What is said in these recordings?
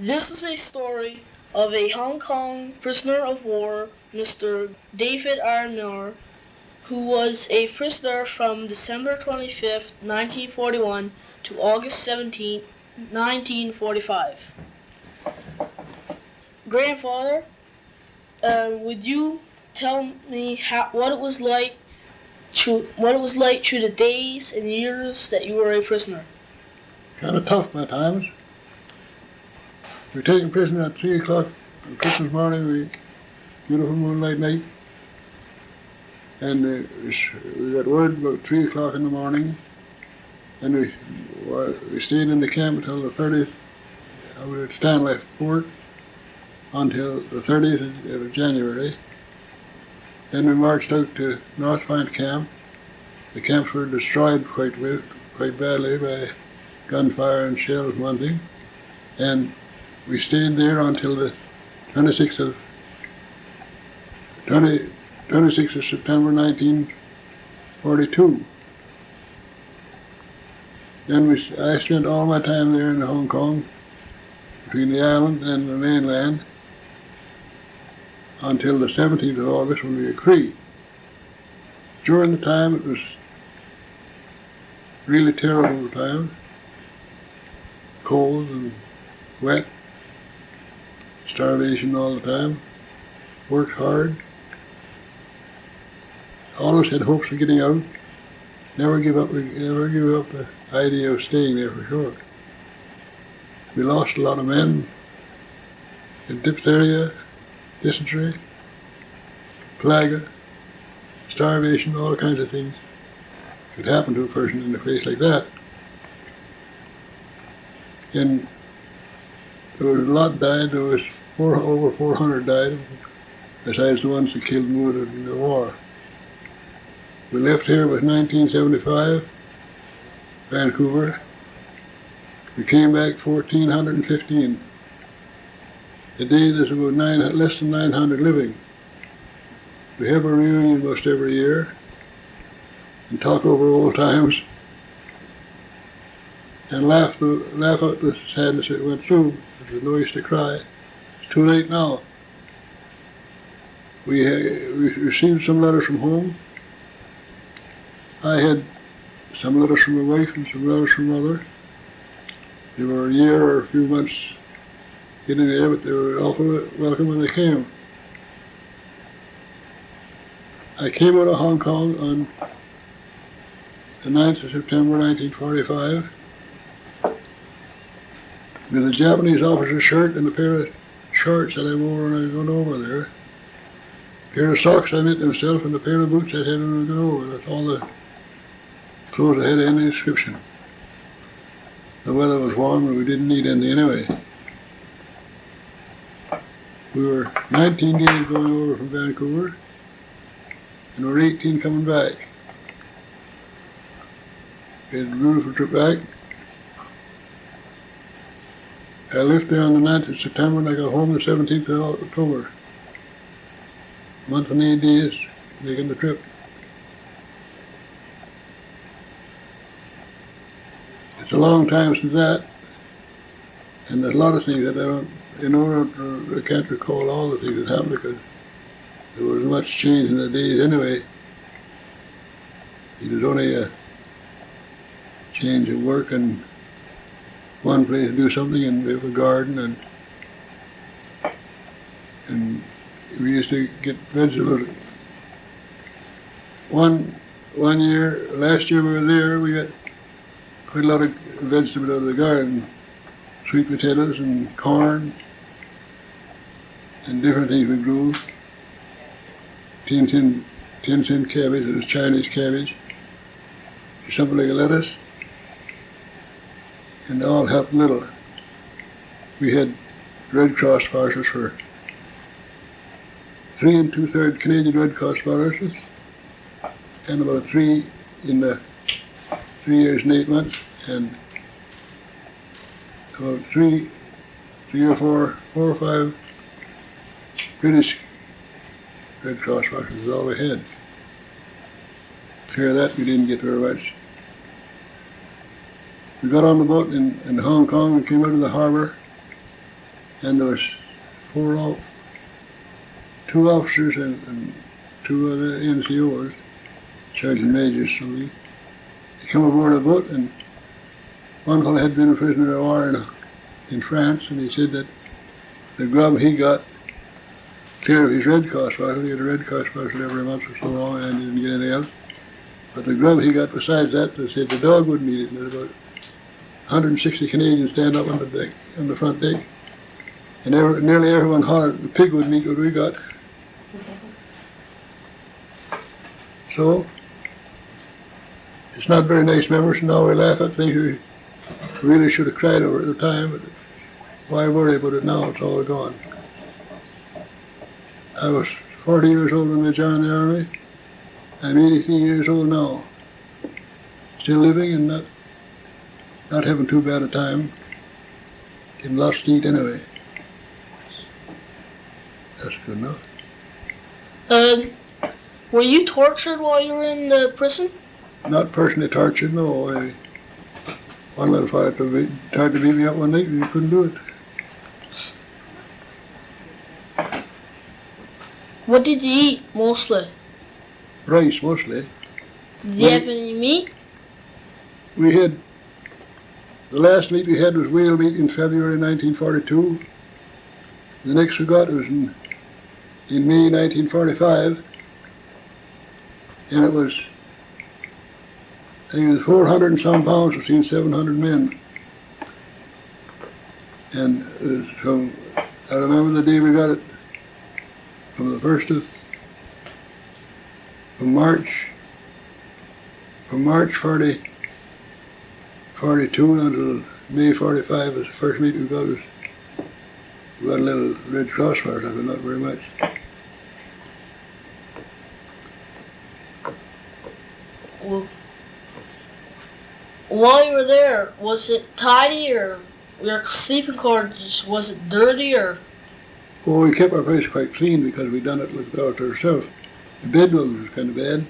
This is a story of a Hong Kong prisoner of war, Mr. David Arnour, who was a prisoner from December 25th, 1941 to August 17th, 1945. Grandfather, would you tell me what it was like through the days and years that you were a prisoner? Kind of tough by times. We were taken prisoner at 3 o'clock on Christmas morning, beautiful moonlight night. And we got word about 3 o'clock in the morning. And we stayed in the camp until the 30th. We were at Stanley Fort until the 30th of January. Then we marched out to North Point Camp. The camps were destroyed quite badly by gunfire and shells and one thing. And we stayed there until the 26th of September 1942. Then I spent all my time there in Hong Kong, between the island and the mainland, until the 17th of August when we were free. During the time it was really terrible time, cold and wet, starvation all the time, worked hard, always had hopes of getting out, never give up the idea of staying there for sure. We lost a lot of men in diphtheria, dysentery, plague, starvation, all kinds of things could happen to a person in a place like that. And there was a lot died. There was over 400 died, besides the ones that killed and wounded in the war. We left here with 1975, Vancouver. We came back 1,415. Today there's about less than 900 living. We have a reunion most every year and talk over old times and laugh out the sadness that went through. There's no use to cry. It's too late now. We received some letters from home. I had some letters from my wife and some letters from mother. They were a year or a few months getting there, but they were awful welcome when they came. I came out of Hong Kong on the 9th of September 1945 with a Japanese officer's shirt and a pair of shorts that I wore when I was going over there. A pair of socks I knit myself and a pair of boots I had when I was going over. That's all the clothes I had any description. The weather was warm and we didn't need any anyway. We were 19 days going over from Vancouver and we were 18 coming back. We had a beautiful trip back. I left there on the 9th of September and I got home the 17th of October. A month and 8 days making the trip. It's a long time since that, and there's a lot of things that I can't recall all the things that happened because there was much change in the days anyway. It was only a change of work and one place to do something, and we have a garden, and we used to get vegetables. Last year we were there, we got quite a lot of vegetables out of the garden, sweet potatoes and corn and different things we grew. Tin cent cabbage, it was Chinese cabbage, something like a lettuce, and all helped little. We had Red Cross parcels for 3 2/3 Canadian Red Cross parcels, and about 3 in the 3 years and 8 months, and about 4 or 5 British Red Cross parcels is all we had. Clear of that we didn't get very much. We got on the boat in Hong Kong and came out of the harbor and there was two officers and two other NCOs, sergeant majors, something. They come aboard a boat, and one fellow had been a prisoner of war in France, and he said that the grub he got clear of his Red Cross parcel. He had a Red Cross parcel every month for so long, and he didn't get anything else. But the grub he got besides that, they said the dog wouldn't eat it. And there's about 160 Canadians stand up on the deck, on the front deck, and nearly everyone hollered, the pig wouldn't eat what we got. So, it's not very nice memories, and now we laugh at things we really should have cried over at the time, but why worry about it now? It's all gone. I was 40 years old when I joined the Army. I'm 83 years old now. Still living and not having too bad a time. Getting lots to eat anyway. That's good enough. Were you tortured while you were in the prison? Not personally tortured, no. One little fellow tried to beat me up one night and he couldn't do it. What did you eat mostly? Rice, mostly. Did you have any meat? We had, the last meat we had was whale meat in February 1942. The next we got was in May 1945. And it was, I think it was 400 and some pounds between 700 men. And I remember the day we got it, from March 42 until May 45 was the first meet we got. We got a little Red Cross for it, but not very much. Well, while you were there, was it tidy, or your sleeping quarters, was it dirty, or? Well, we kept our place quite clean because we'd done it with ourselves. The bedbugs was kind of bad.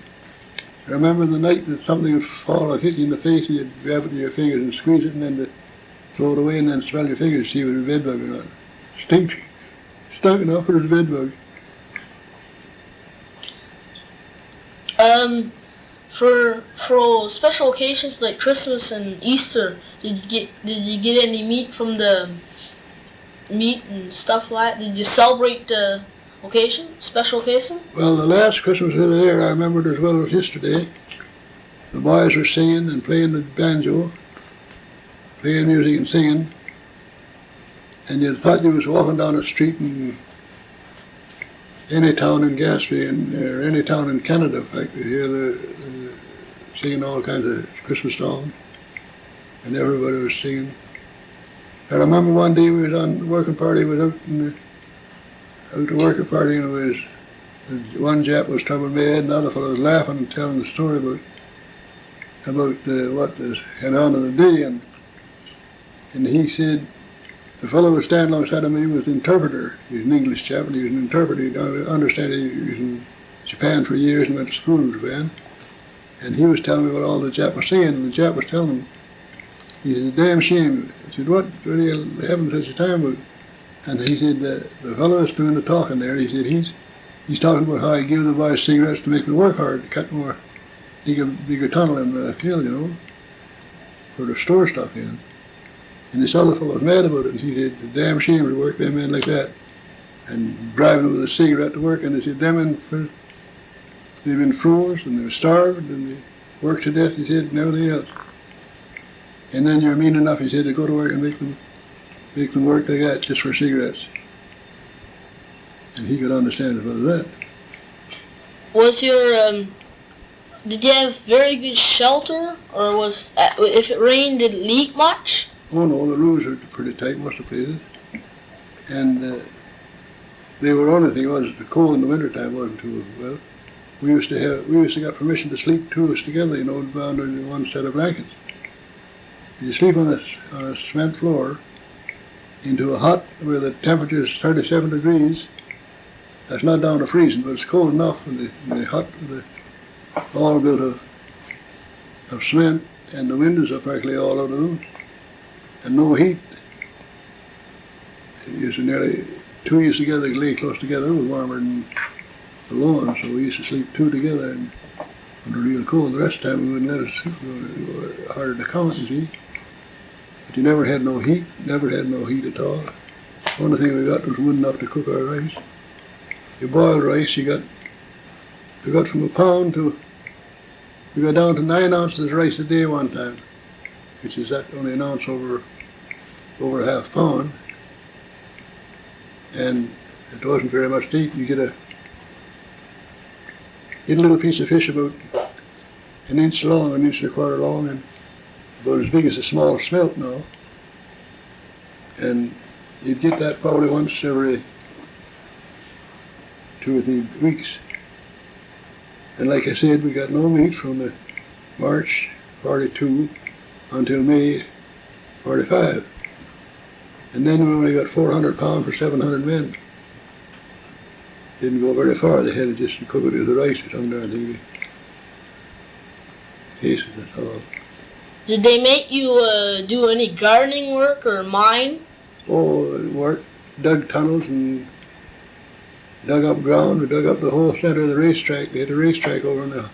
I remember the night that something would fall and hit you in the face, and you'd grab it with your fingers and squeeze it, and then throw it away, and then smell your fingers to see if it was a bedbug or not. Stunk enough for this bedbug. For special occasions like Christmas and Easter, did you get any meat from the meat and stuff like that? Did you celebrate the special occasion? Well, the last Christmas we were there, I remember it as well as yesterday. The boys were singing and playing the banjo, playing music and singing, and you thought you was walking down a street in any town in Gaspé or any town in Canada. In fact, you hear singing all kinds of Christmas songs, and everybody was singing. I remember one day we was on a working party, we was out to work a party, and one Jap was troubled mad, and the other fellow was laughing and telling the story about what had on in the day, and he said, the fellow was standing alongside of me was the interpreter. He was an English chap, and he was an interpreter. I understand he was in Japan for years and went to school in Japan. And he was telling me what all the Jap was saying, and the Jap was telling him, he said, damn shame. I said, what are you having such a time with? And he said, the fellow that's doing the talking there, he said, he's talking about how he gave the boys cigarettes to make them work hard, to cut more, dig a bigger tunnel in the hill, for the store stuff in. And this other fellow was mad about it, and he said, the damn shame to work them men like that, and driving them with a cigarette to work. And he said, them men, they've been fools, and they're starved, and they work to death, he said, and everything else. And then you're mean enough, he said, to go to work and make them work like that just for cigarettes. And he could understand about that. Was your did you have very good shelter, or if it rained, did it leak much? Oh no, the roofs were pretty tight most of the places, and they were only thing was the cold in the wintertime wasn't too well. We used to get permission to sleep two of us together, under one set of blankets. You sleep on a cement floor into a hut where the temperature is 37 degrees. That's not down to freezing, but it's cold enough in the hut, all built of cement, and the windows are practically all out of them, and no heat. used to nearly two used together, lay close together. It was warmer than the lawn, so we used to sleep two together and when it was real cold. The rest of the time we wouldn't let us sleep. It was harder to count, you see. But you never had no heat, never had no heat at all. Only thing we got was wood enough to cook our rice. You boiled rice, we got from a pound to, we got down to 9 ounces of rice a day one time, which is that only an ounce over a half pound. And it wasn't very much to eat. You get a little piece of fish about an inch long, an inch and a quarter long, and about as big as a small smelt now. And you'd get that probably once every 2 or 3 weeks. And like I said, we got no meat from the March 42 until May 45. And then we only got 400 pounds for 700 men. Didn't go very far. They had to just cook it with the rice or something. I think they tasted it, that's all. Did they make you do any gardening work or mine? Oh, work, dug tunnels and dug up ground. We dug up the whole center of the racetrack. They had a racetrack over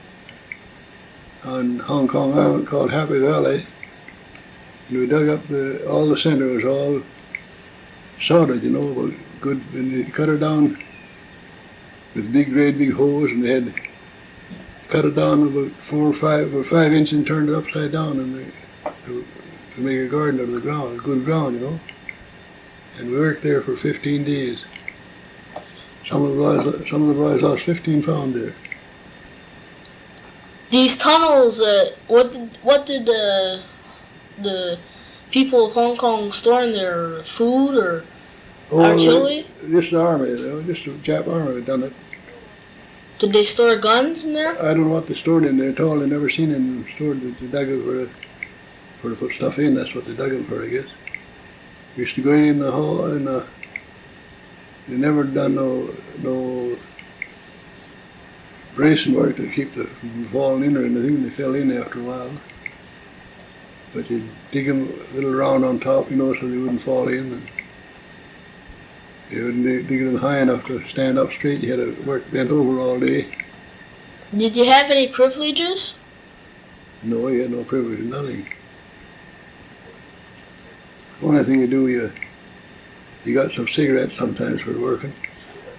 on Hong Kong Island called Happy Valley. And we dug up all the center was all sodded, you know, but good. And they cut it down with great big hoes, and they had cut it down about 4 or 5 inches and turned it upside down, and to make a garden out of the ground, good ground, you know. And we worked there for 15 days. Some of the boys lost 15 pounds there. These tunnels, what did the people of Hong Kong store in there? Food or artillery? Just the army, you know, just the Jap army had done it. Did they store guns in there? I don't know what they stored in there at all. I never seen them stored. They dug it for to put stuff in. That's what they dug them for, I guess. We used to go in the hall, and they never done no bracing work to keep the from falling in or anything. They fell in after a while. But you dig them a little round on top, you know, so they wouldn't fall in. And you wouldn't dig them high enough to stand up straight. You had to work bent over all day. Did you have any privileges? No, you had no privilege, nothing. Only thing you do, you got some cigarettes sometimes for working.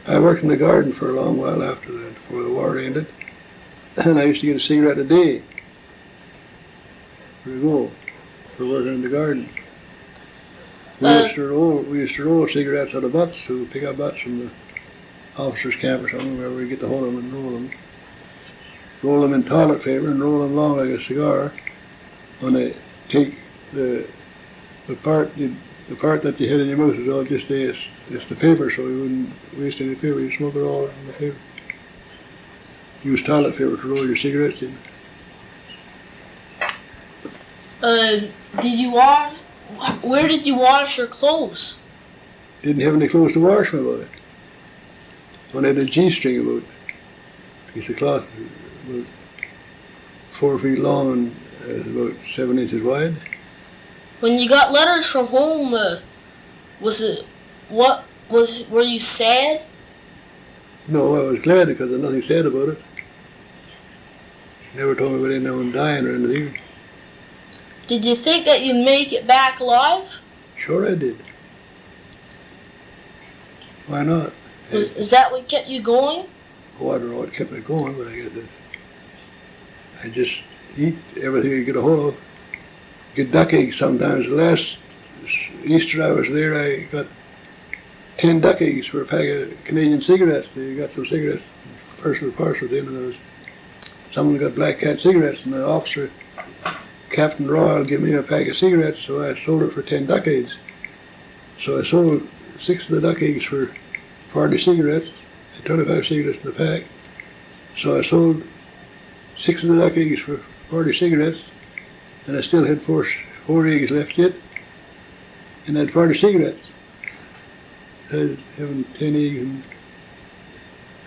I worked in the garden for a long while after that, before the war ended. And I used to get a cigarette a day for working in the garden. We used to roll cigarettes out of butts, so we pick up butts from the officers' camp or something, where we get to hold them and roll them. Roll them in toilet paper and roll them long like a cigar. When they take the part that you had in your mouth is all just it's the paper, so you wouldn't waste any paper. You smoke it all in the paper. Use toilet paper to roll your cigarettes in. Where did you wash your clothes? Didn't have any clothes to wash, my boy. When I had a G-string about a piece of cloth about 4 feet long and about 7 inches wide. When you got letters from home, were you sad? No, I was glad because there's nothing sad about it. Never told me about anyone dying or anything. Did you think that you'd make it back alive? Sure I did. Why not? Is that what kept you going? Oh, I don't know what kept me going, but I just eat everything I get a hold of. Get duck eggs sometimes. Last Easter I was there, I got 10 duck eggs for a pack of Canadian cigarettes. They got some cigarettes, personal parcels in, and someone got Black Cat cigarettes, and the officer, Captain Royal, gave me a pack of cigarettes, so I sold it for 10 duck eggs. So I sold 6 of the duck eggs for 40 cigarettes, and 25 cigarettes in the pack. So I sold 6 of the duck eggs for 40 cigarettes, and I still had 4 eggs left yet, and I had 40 cigarettes. I was having 10 eggs and a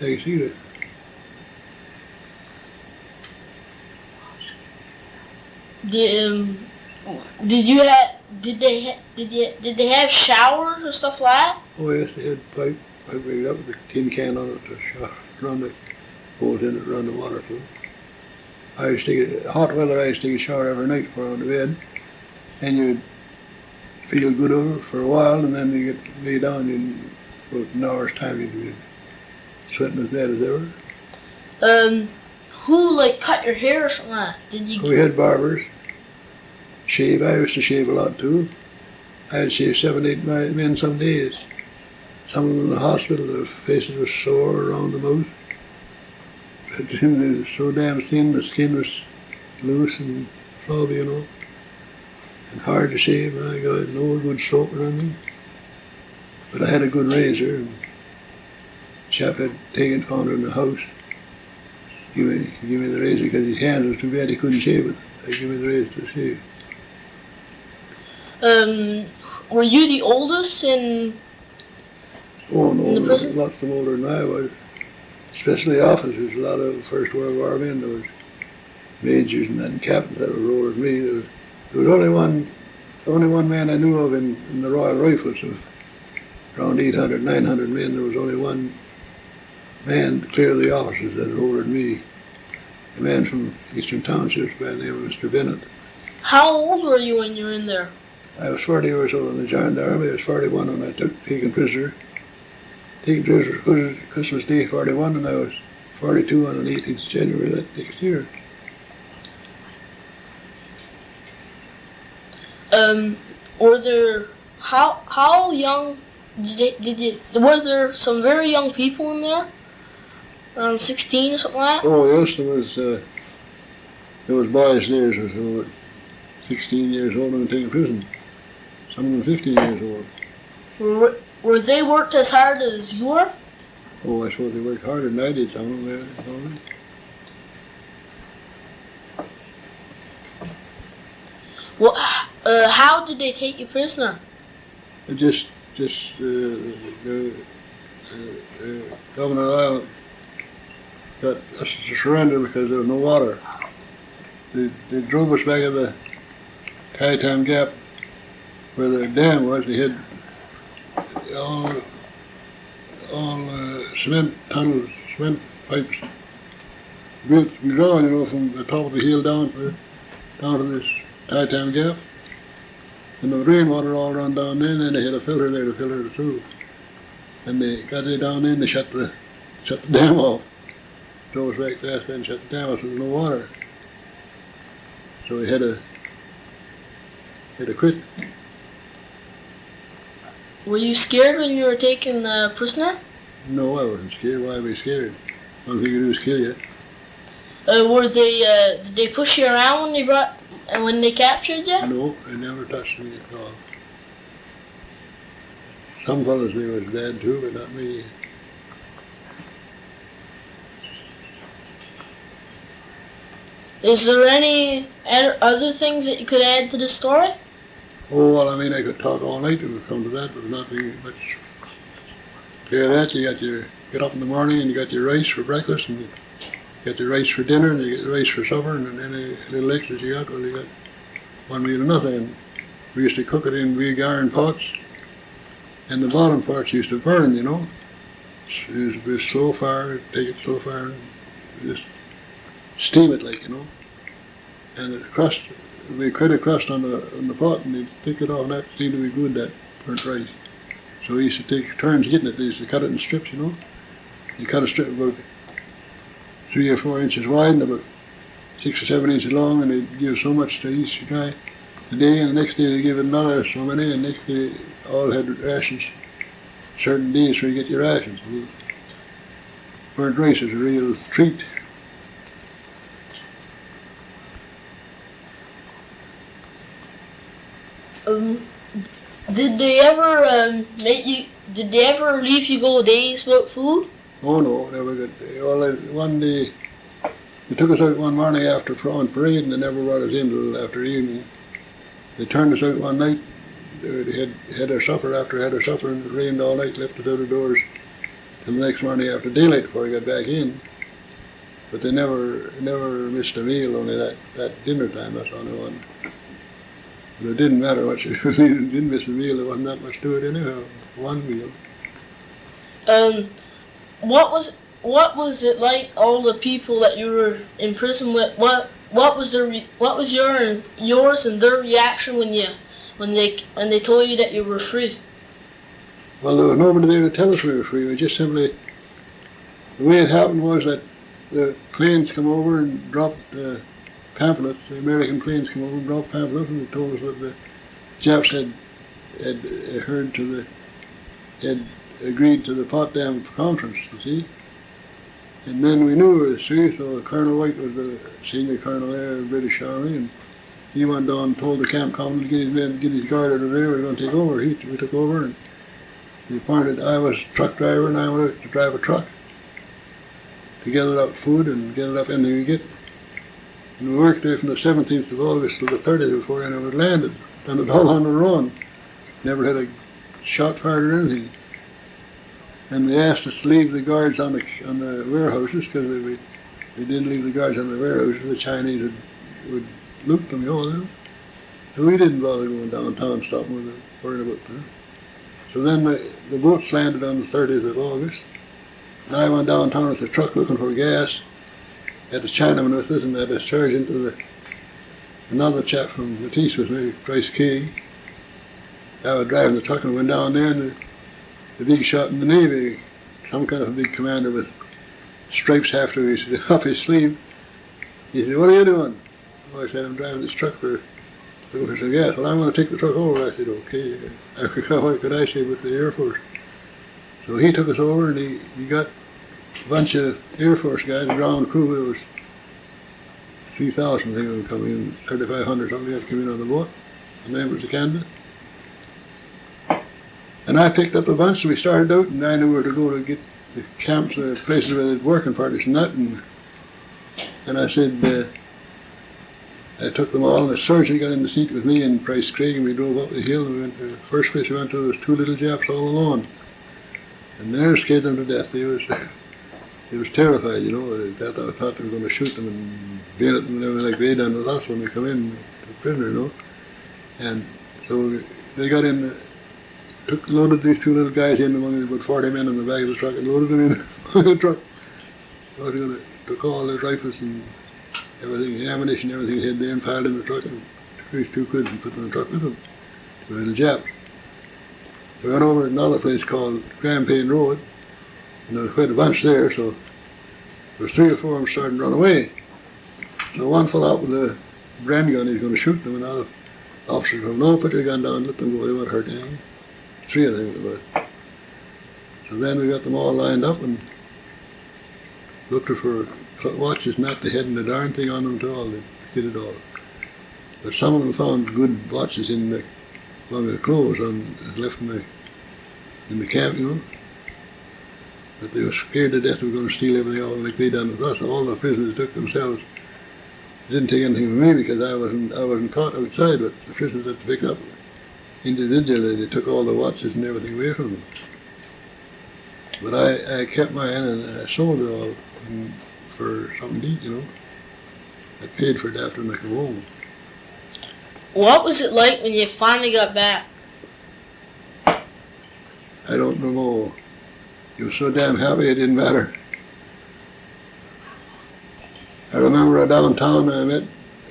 pack of cigarettes. did they have showers or stuff like that? Oh yes, they had pipe rigged up with a tin can on it to run the hose in it, run the water through. I used to take hot weather. I used to take a shower every night before I went to bed, and you'd feel good over it for a while, and then you get lay down in about an hour's time you'd be sweating as bad as ever. Who like cut your hair or something like that? Did you? We had barbers. Shave. I used to shave a lot too. I had shaved 7, 8 men some days. Some of them in the hospital, their faces were sore around the mouth. They were so damn thin, the skin was loose and flabby, you know, and hard to shave. My God, no good soap or anything. But I had a good razor, and the chap had found it in the house. Give me the razor because his hands were too bad he couldn't shave it. They give me the razor to shave. Were you the oldest in? Oh no, in the prison? Lots of them older than I was. Especially officers, a lot of First World War men. There was majors and captains that were older than me. There was only one man I knew of in the Royal Rifles of around 800, 900 men. There was only one man clear of the officers that were older than me. A man from Eastern Townships by the name of Mr. Bennett. How old were you when you were in there? I was 40 years old when I joined the army. I was 41 when I taken prisoner. Taken prisoner Christmas Day 41, and I was 42 on the 18th of January that next year. Were there how young were there some very young people in there? Around 16 or something like that? Oh yes, there was boys there who were 16 years old and taken prison. Some of them 15 years old. Were they worked as hard as you were? Oh, I suppose they worked harder than I did, some of them. Well, how did they take you prisoner? The Governor of Ireland got us to surrender because there was no water. They drove us back to the Tightown Gap where the dam was. They had all cement tunnels, cement pipes built to be drawn, you know, from the top of the hill down to this Tightown Gap. And the rainwater all run down there, and then they had a filter there to filter it through. And they got it down there and they shut the dam off. Drove us back fast and shut the dam off so there was no water. So we had to quit. Were you scared when you were taken prisoner? No, I wasn't scared. Why be scared? All they could do is kill you. Did they push you around when they captured you? No, they never touched me at all. Some fellas they was bad too, but not me. Is there any other things that you could add to the story? Oh, well, I mean, I could talk all night if it come to that, but nothing much. Clear that, you get up in the morning and you got your rice for breakfast, and you get your rice for dinner, and you get your rice for supper, and then any little extras you got, well, you got one meal of nothing. And we used to cook it in big iron pots, and the bottom parts used to burn, you know. It used to be slow fire, take it slow fire, and just steam it like, you know. And the crust, we cut a crust on the pot, and they'd take it off, and that seemed to be good, that burnt rice. So we used to take turns getting it. They used to cut it in strips, you know. You cut a strip about 3 or 4 inches wide and about 6 or 7 inches long, and they'd give so much to each guy a day, and the next day they'd give it another so many, and next day all had rations. Certain days where you get your rations. Burnt rice is a real treat. Did they ever Did they ever leave you go days without food? Oh no, never got. Well, one day they took us out one morning after on parade, and they never brought us in till after evening. They turned us out one night. They had our supper after had our supper, and it rained all night. Left us out of doors till the next morning after daylight before we got back in. But they never missed a meal. Only that dinner time. That's the only one. But it didn't matter much. If you didn't miss a meal, there wasn't that much to it anyhow. One meal. What was it like? All the people that you were in prison with. What was yours and their reaction when they told you that you were free? Well, there was nobody there to tell us we were free. We just simply, the way it happened was that the planes come over and dropped pamphlets. The American planes come over and dropped pamphlets, and they told us that the Japs had agreed to the Potsdam Conference, you see. And then we knew it was free, so Colonel White was the senior colonel there in the British Army, and he went down and told the camp commandant to get his men, get his guard out of there, we were going to take over. We took over, and he appointed, I was truck driver, and I went out to drive a truck to gather up food and gather up anything we get. And we worked there from the 17th of August to the 30th before anyone had landed, and it all on the run. Never had a shot fired or anything. And they asked us to leave the guards on the warehouses, because if we didn't leave the guards on the warehouses, the Chinese would loot them, you know. So we didn't bother going downtown, stopping with them, worrying about them. So then the boats landed on the 30th of August. And I went downtown with the truck looking for gas. Had a Chinaman with us, and had a sergeant with another chap from Matisse with me, Bryce King. I was driving the truck and went down there, and the big shot in the Navy, some kind of a big commander with stripes after his sleeve. He said, "What are you doing?" Well, I said, "I'm driving this truck for some gas." "Well, I'm going to take the truck over." I said, "Okay." What could I say with the Air Force? So he took us over, and he got a bunch of Air Force guys, a ground crew. There was 3,000 of them coming in, 3,500 something else came in on the boat. The name was Canada. And I picked up a bunch, and we started out, and I knew where to go to get the camps, the places where they'd working parties and that. And I said, I took them all, and the sergeant got in the seat with me and Price Craig, and we drove up the hill. And we went to the first place we went to was two little Japs all alone. And there scared them to death. They was terrified, you know. They thought they were going to shoot them and bayonet them and everything like they done with us when we come in to prisoner, you know. And so they got in. Loaded these two little guys in, among about 40 men in the back of the truck, and loaded them in the truck. Took all their rifles and everything, ammunition, everything they had there, and piled in the truck, and took these two kids and put them in the truck with them, the little Japs. We went over to another place called Grampian Road, and there was quite a bunch there, so there was 3 or 4 of them starting to run away. So one fell out with a brand gun, he's going to shoot them, and another officer told him, "No, put your gun down, let them go, they won't hurt anything." 3 of them about. So then we got them all lined up and looked for watches, not the head and the darn thing on them at all. They hid it all. But some of them found good watches among the clothes left in the camp, you know. But they were scared to death they were going to steal everything all like they done with us. All the prisoners took themselves. They didn't take anything from me because I wasn't caught outside, but the prisoners had to pick up. Individually, they took all the watches and everything away from them. But I kept mine, and I sold it all for something to eat, you know. I paid for it after I came home. What was it like when you finally got back? I don't know. He was so damn happy it didn't matter. I remember downtown I met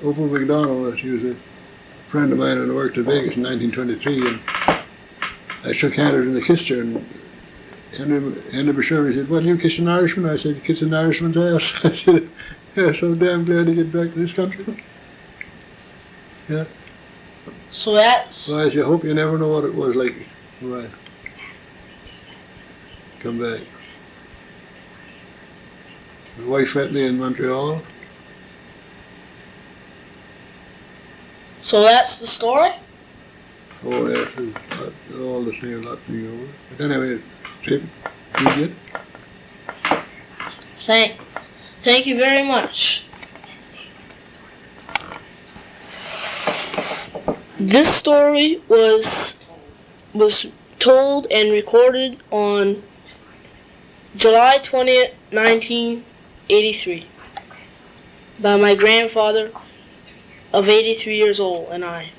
Opal McDonald. She was a friend of mine who worked at Vegas in 1923, and I shook hands with her and I kissed her, and Henry Bashir said, "What, you kiss an Irishman?" I said, "You kiss an Irishman's ass." I said, "Yeah, so damn glad to get back to this country." Yeah. So that's... Well, I said, "I hope you never know what it was like when I come back." My wife met me in Montreal. So that's the story? Oh, yeah, it's all the same, lot thing over. But anyway, Chip, you good? Thank you very much. This story was told and recorded on July 20th, 1983 by my grandfather of 83 years old and I.